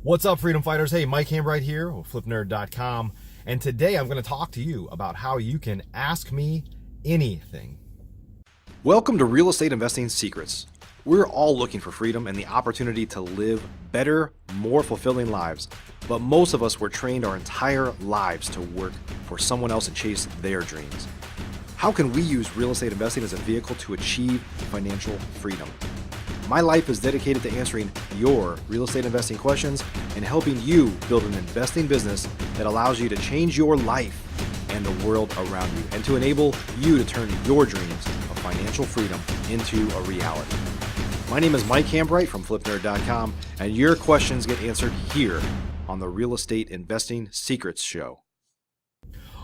What's up, freedom fighters? Hey, Mike Hambright here with FlipNerd.com, and today I'm going to talk to you about how you can ask me anything. Welcome to Real Estate Investing Secrets. We're all looking for freedom and the opportunity to live better, more fulfilling lives, but most of us were trained our entire lives to work for someone else and chase their dreams. How can we use real estate investing as a vehicle to achieve financial freedom? My life is dedicated to answering your real estate investing questions and helping you build an investing business that allows you to change your life and the world around you, and to enable you to turn your dreams of financial freedom into a reality. My name is Mike Hambright from FlipNerd.com, and your questions get answered here on the Real Estate Investing Secrets Show.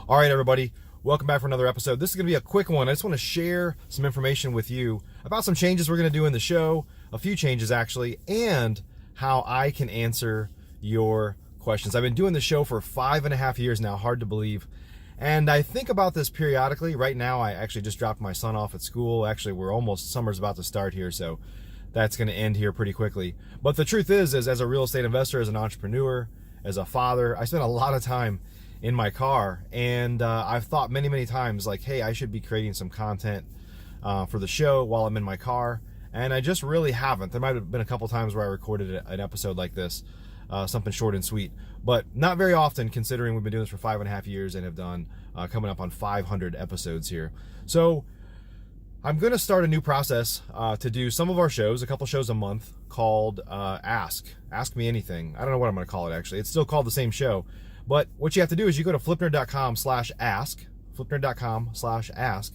All right, everybody. Welcome back for another episode. This is going to be a quick one. I just want to share some information with you about some changes we're going to do in the show, a few changes actually, and how I can answer your questions. I've been doing the show for 5.5 years now, hard to believe. And I think about this periodically. Right now, I actually just dropped my son off at school. Actually, summer's about to start here, so that's going to end here pretty quickly. But the truth is as a real estate investor, as an entrepreneur, as a father, I spend a lot of time in my car, and I've thought many times, like, hey, I should be creating some content for the show while I'm in my car, and I just really haven't. There might have been a couple times where I recorded an episode like this, something short and sweet, but not very often, considering we've been doing this for 5.5 years and have done coming up on 500 episodes here. So I'm going to start a new process to do some of our shows, a couple shows a month, called Ask Me Anything. I don't know what I'm going to call it, actually. It's still called the same show. But what you have to do is you go to FlipNerd.com/ask, FlipNerd.com/ask,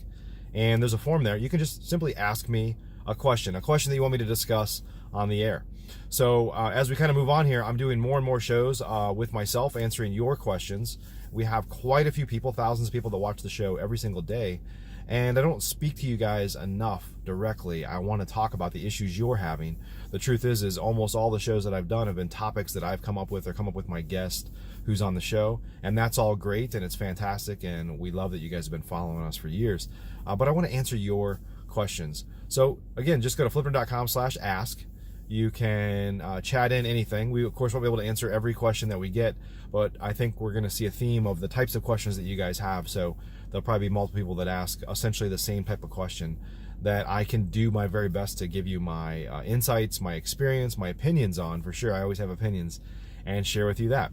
and there's a form there. You can just simply ask me a question that you want me to discuss on the air. So as we kind of move on here, I'm doing more and more shows with myself answering your questions. We have quite a few people, thousands of people that watch the show every single day, and I don't speak to you guys enough directly. I want to talk about the issues you're having. The truth is almost all the shows that I've done have been topics that I've come up with or come up with my guest who's on the show, and that's all great and it's fantastic, and we love that you guys have been following us for years. But I want to answer your questions. So again, just go to FlipNerd.com/ask. You can chat in anything. We, of course, won't be able to answer every question that we get, but I think we're going to see a theme of the types of questions that you guys have. So there'll probably be multiple people that ask essentially the same type of question that I can do my very best to give you my insights, my experience, my opinions on, for sure. I always have opinions, and share with you that.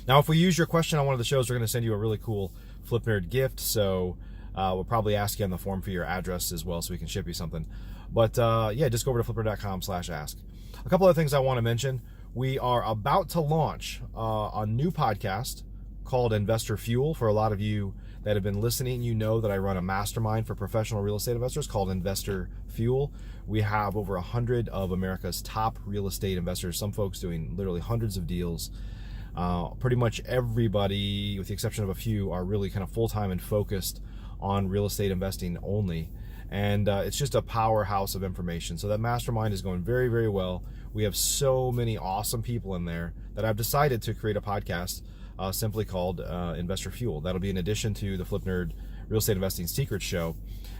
Now, if we use your question on one of the shows, we're going to send you a really cool FlipNerd gift. So we'll probably ask you on the form for your address as well, so we can ship you something. But yeah, just go over to FlipNerd.com/ask. A couple other things I want to mention. We are about to launch a new podcast called Investor Fuel. For a lot of you that have been listening, you know that I run a mastermind for professional real estate investors called Investor Fuel. We have over 100 of America's top real estate investors, some folks doing literally hundreds of deals. Pretty much everybody, with the exception of a few, are really kind of full-time and focused on real estate investing only. And it's just a powerhouse of information. So that mastermind is going very well. We have so many awesome people in there that I've decided to create a podcast simply called Investor Fuel. That'll be in addition to the FlipNerd Real Estate Investing Secrets Show.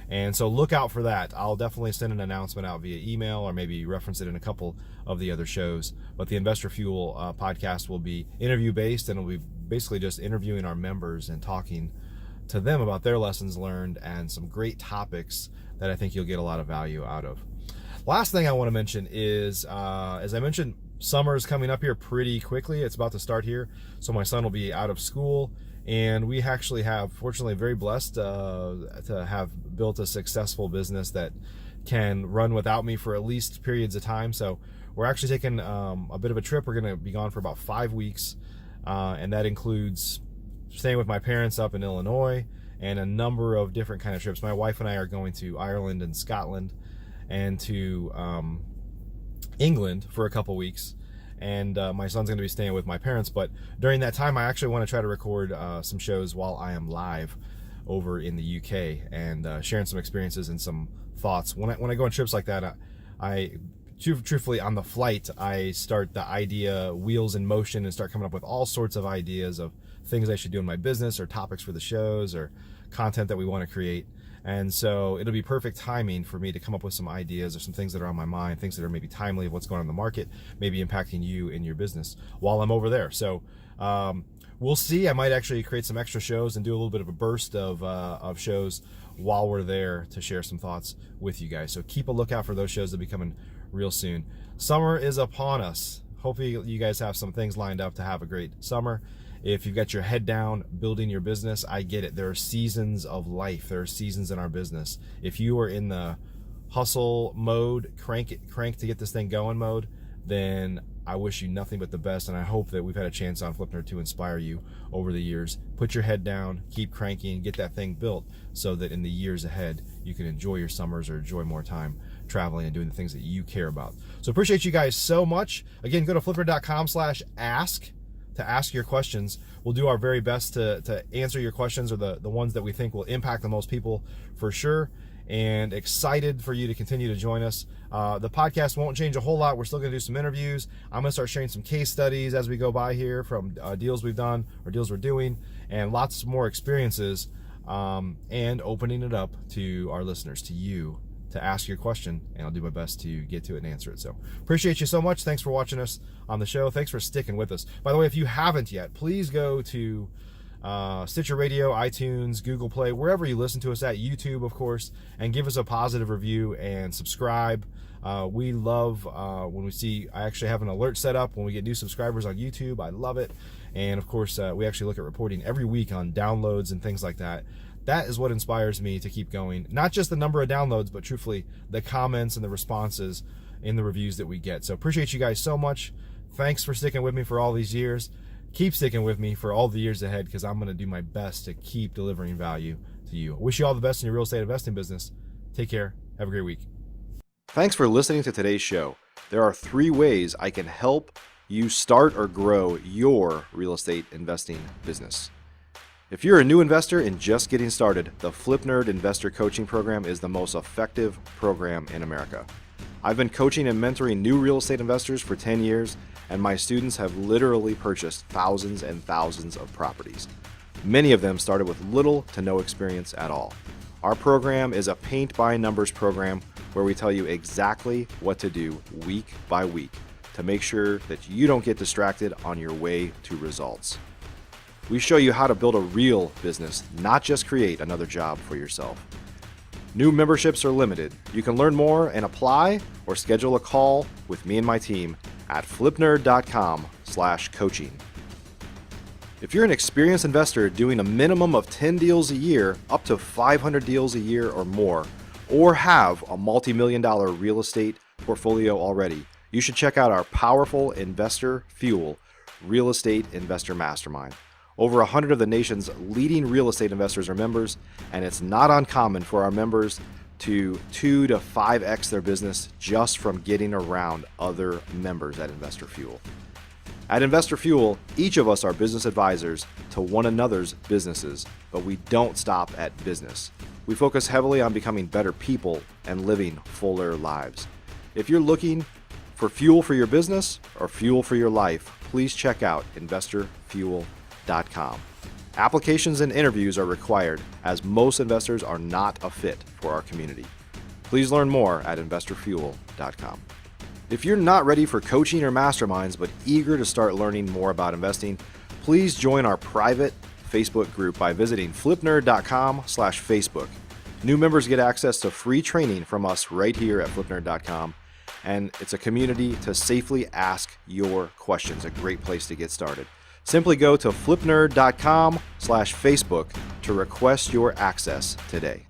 And so look out for that. I'll definitely send an announcement out via email, or maybe reference it in a couple of the other shows. But the Investor Fuel podcast will be interview-based, and it'll be basically just interviewing our members and talking to them about their lessons learned and some great topics that I think you'll get a lot of value out of. Last thing I want to mention is, as I mentioned, summer is coming up here pretty quickly. It's about to start here. So my son will be out of school, and we actually have, fortunately, very blessed to have built a successful business that can run without me for at least periods of time. So we're actually taking a bit of a trip. We're going to be gone for about 5 weeks, and that includes staying with my parents up in Illinois, and a number of different kind of trips. My wife and I are going to Ireland and Scotland, and to England for a couple weeks, and my son's going to be staying with my parents. But during that time, I actually want to try to record some shows while I am live over in the UK, and sharing some experiences and some thoughts. When I go on trips like that, truthfully, on the flight, I start the idea wheels in motion and start coming up with all sorts of ideas of things I should do in my business, or topics for the shows, or content that we want to create. And so it'll be perfect timing for me to come up with some ideas or some things that are on my mind, things that are maybe timely of what's going on in the market, maybe impacting you in your business while I'm over there. So we'll see. I might actually create some extra shows and do a little bit of a burst of shows while we're there to share some thoughts with you guys. So keep a lookout for those shows that will be coming real soon. Summer is upon us. Hopefully you guys have some things lined up to have a great summer. If you've got your head down building your business, I get it. There are seasons of life. There are seasons in our business. If you are in the hustle mode, crank to get this thing going mode, then I wish you nothing but the best, and I hope that we've had a chance on FlipNerd to inspire you over the years. Put your head down, keep cranking, get that thing built so that in the years ahead you can enjoy your summers or enjoy more time traveling and doing the things that you care about. So appreciate you guys so much. Again, go to FlipNerd.com/ask to ask your questions. We'll do our very best to answer your questions, or the ones that we think will impact the most people for sure. And excited for you to continue to join us. The podcast won't change a whole lot. We're still going to do some interviews. I'm going to start sharing some case studies as we go by here from deals we've done or deals we're doing, and lots more experiences, and opening it up to our listeners, to you, to ask your question, and I'll do my best to get to it and answer it. So appreciate you so much. Thanks for watching us on the show. Thanks for sticking with us. By the way, if you haven't yet, please go to Stitcher Radio, iTunes, Google Play, wherever you listen to us at, YouTube, of course, and give us a positive review and subscribe. We love when we see, I actually have an alert set up when we get new subscribers on YouTube. I love it. And of course, we actually look at reporting every week on downloads and things like that. That is what inspires me to keep going. Not just the number of downloads, but truthfully, the comments and the responses in the reviews that we get. So appreciate you guys so much. Thanks for sticking with me for all these years. Keep sticking with me for all the years ahead, because I'm going to do my best to keep delivering value to you. I wish you all the best in your real estate investing business. Take care. Have a great week. Thanks for listening to today's show. There are 3 ways I can help you start or grow your real estate investing business. If you're a new investor and just getting started, the FlipNerd Investor Coaching Program is the most effective program in America. I've been coaching and mentoring new real estate investors for 10 years, and my students have literally purchased thousands and thousands of properties. Many of them started with little to no experience at all. Our program is a paint-by-numbers program where we tell you exactly what to do week by week to make sure that you don't get distracted on your way to results. We show you how to build a real business, not just create another job for yourself. New memberships are limited. You can learn more and apply or schedule a call with me and my team at FlipNerd.com/coaching. If you're an experienced investor doing a minimum of 10 deals a year, up to 500 deals a year or more, or have a multi-million-dollar real estate portfolio already, you should check out our powerful Investor Fuel Real Estate Investor Mastermind. Over 100 of the nation's leading real estate investors are members, and it's not uncommon for our members to 2 to 5x their business just from getting around other members at Investor Fuel. At Investor Fuel, each of us are business advisors to one another's businesses, but we don't stop at business. We focus heavily on becoming better people and living fuller lives. If you're looking for fuel for your business or fuel for your life, please check out InvestorFuel.com. Applications and interviews are required, as most investors are not a fit for our community. Please learn more at InvestorFuel.com. If you're not ready for coaching or masterminds but eager to start learning more about investing, please join our private Facebook group by visiting FlipNerd.com/Facebook. New members get access to free training from us right here at FlipNerd.com, and it's a community to safely ask your questions, a great place to get started. Simply go to FlipNerd.com/Facebook to request your access today.